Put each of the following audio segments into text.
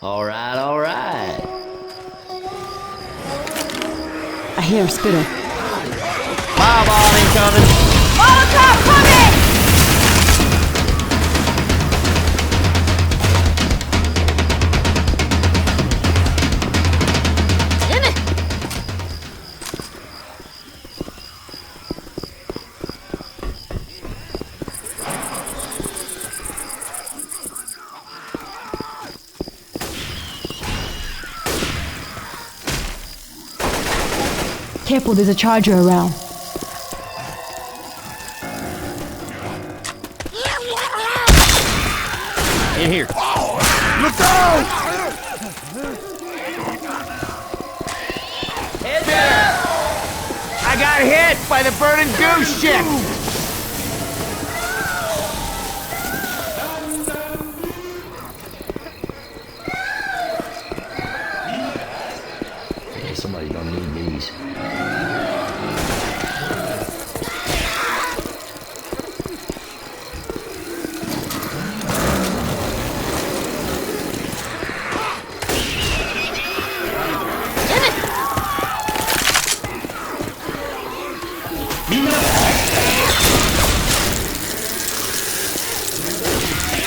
Alright, alright. I hear a spitter. Fireball incoming! Molotov coming! Careful, there's a charger around. In here. Look out! Head down! I got hit by the burning goose ship! Yeah, somebody gonna need these.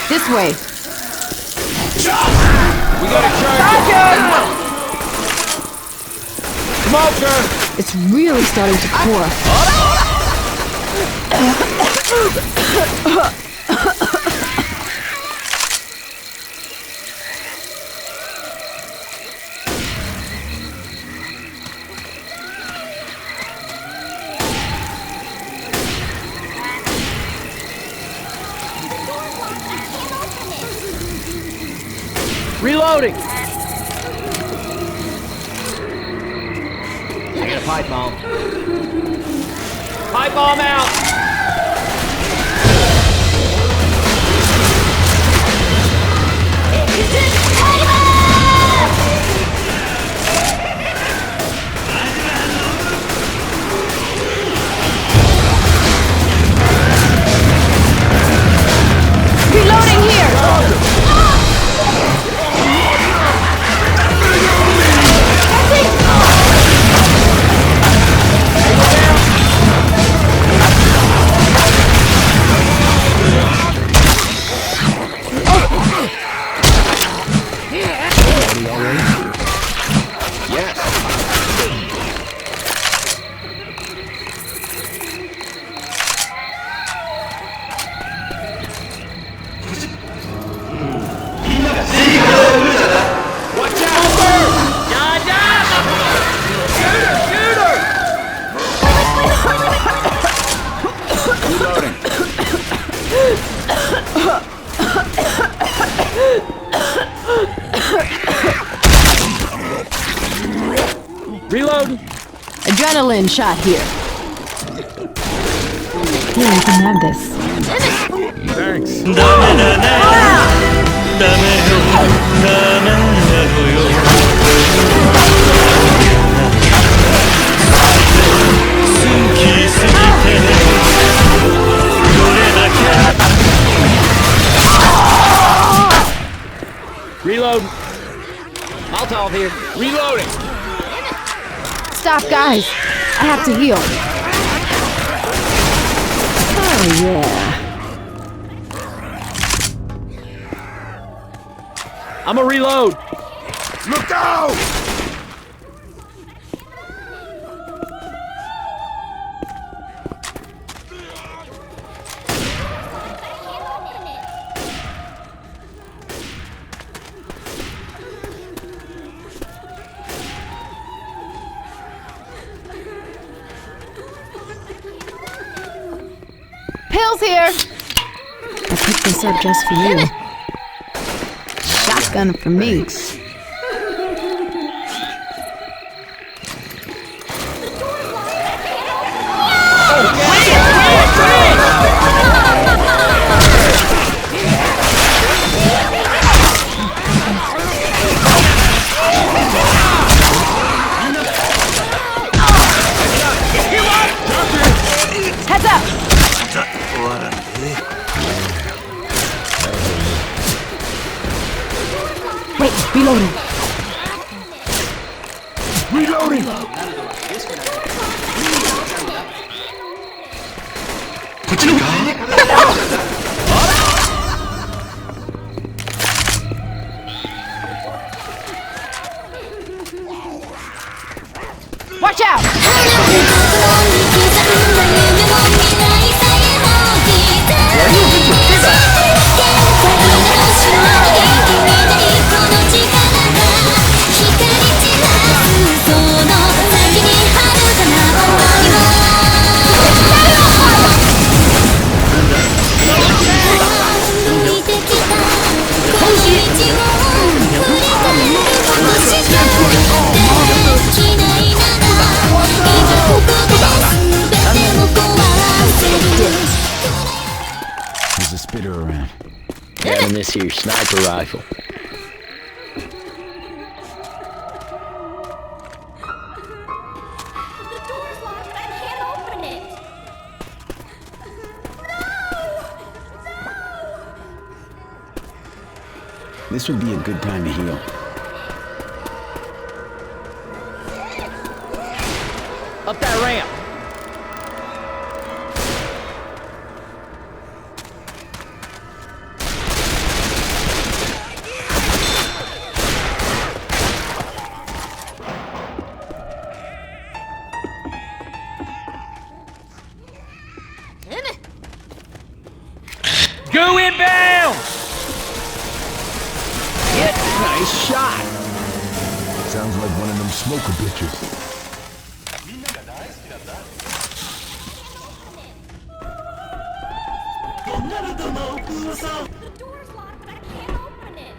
This way. We got a charger! Smoker! It's really starting to pour. Reloading! I got a pipe bomb. Pipe bomb out! Reloading here! Reload! Adrenaline shot here. Here, you can have this. Thanks. Reload! Molotov here. Reloading! Stop, guys. I have to heal. Oh, yeah. I'm a reload! Look out! Pills here! I picked this up just for you. Shotgun for me. Heads up! Wait, reloading. Reloading! Watch out! There's a spitter around. Having this here sniper rifle. The door's locked. I can't open it. This would be a good time to heal. Up that ramp. Go inbound! Nice shot! Sounds like one of them smoker bitches. The door's locked. I can't open it.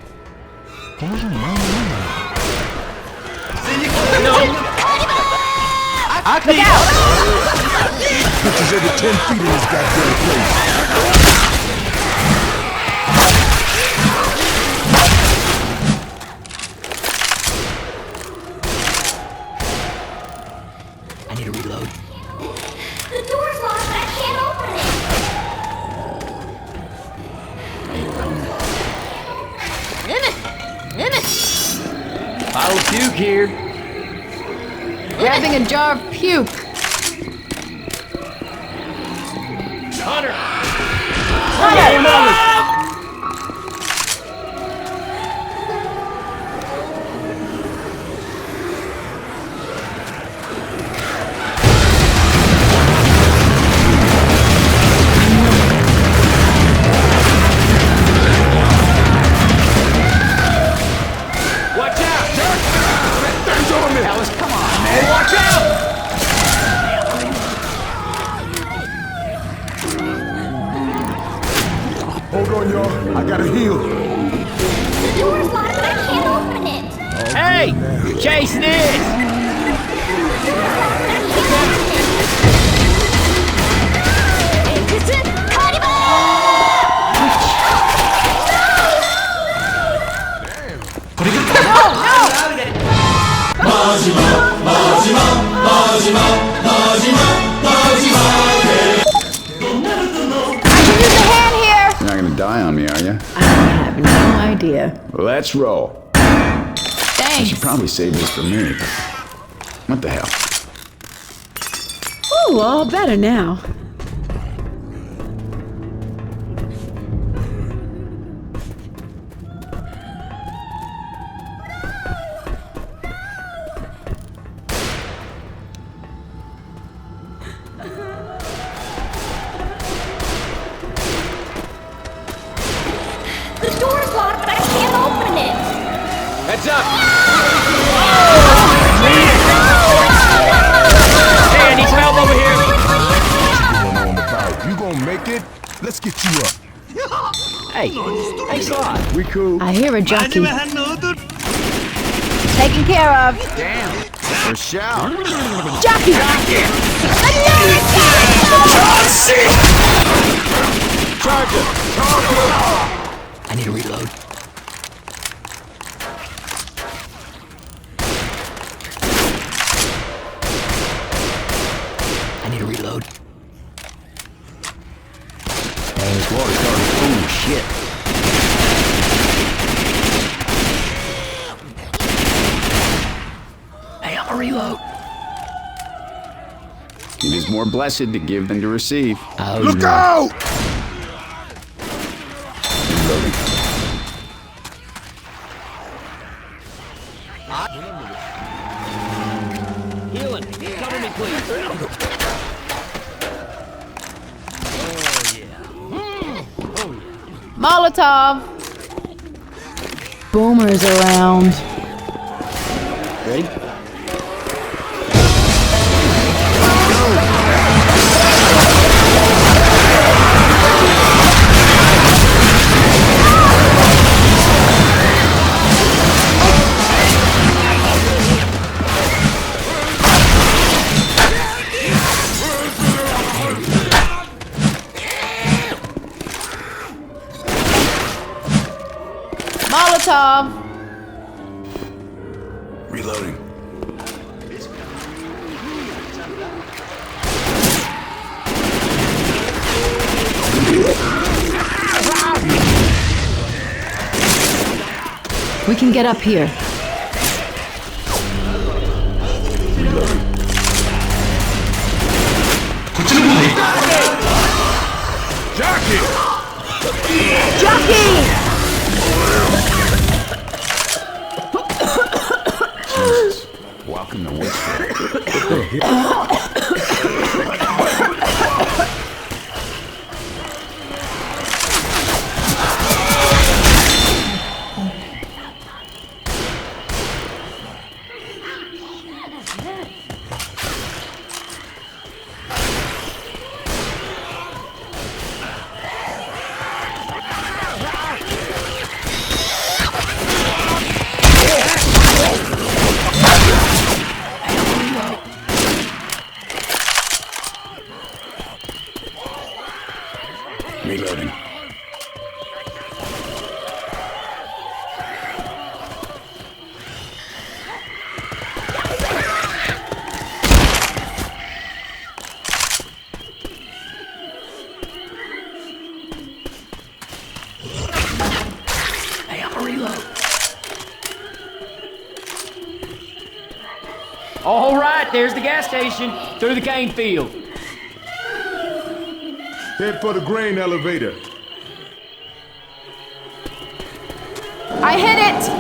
Look out! Bitches every 10 feet in this goddamn place. I need to reload. The door's locked. I can't open it. Bottle of puke here. Grabbing a jar of puke. Hunter! Watch out! Things on me! Alice, come on, man! Watch out! Hold on, y'all. I gotta heal. The door's locked. I can't open it. Hey! Chase this! You're not gonna die on me, are you? I have no idea. Let's roll. I Thanks. should probably save this for me. What the hell? Ooh, all better now. The door's locked. I can't open it. Heads up! Hey, I need some help over here! What's going on about? You gonna make it? Let's get you up. Hey, thanks a lot. We cool? I hear a jockey. Taken care of. For shout. Jockey! Charger! I need to reload. I need to reload. Man, this water's starting. Oh, shit. reload. It is more blessed to give than to receive. Oh, Look no. out! Healing. Cover me, please. Molotov! Boomer's around. Ready? Molotov! Reloading. We can get up here. Jockey! Welcome to Whisper. Reloading. Hey, I'm a reload. All right, there's the gas station. Through the cane field. Head for the grain elevator. I hit it!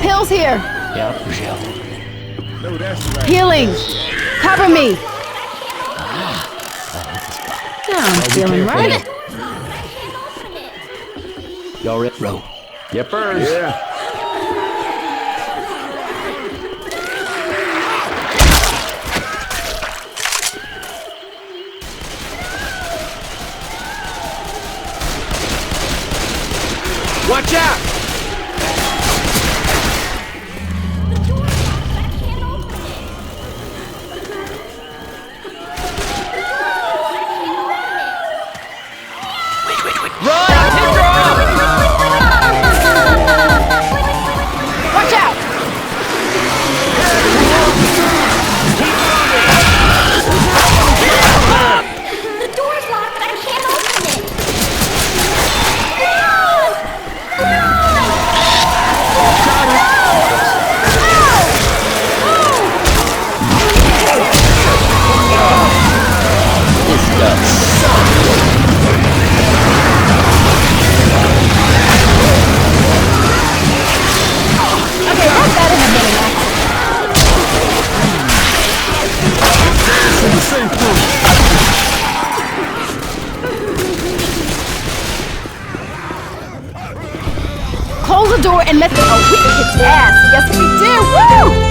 Pills here. Yep, Rochelle. No, that's right. Healing. Cover me. Now I'm feeling right. Y'all ready? Row. Yippers. Yeah. Watch out! Run! Hit her off! door and let. Oh, we kicked ass. Yes, we did. Woo!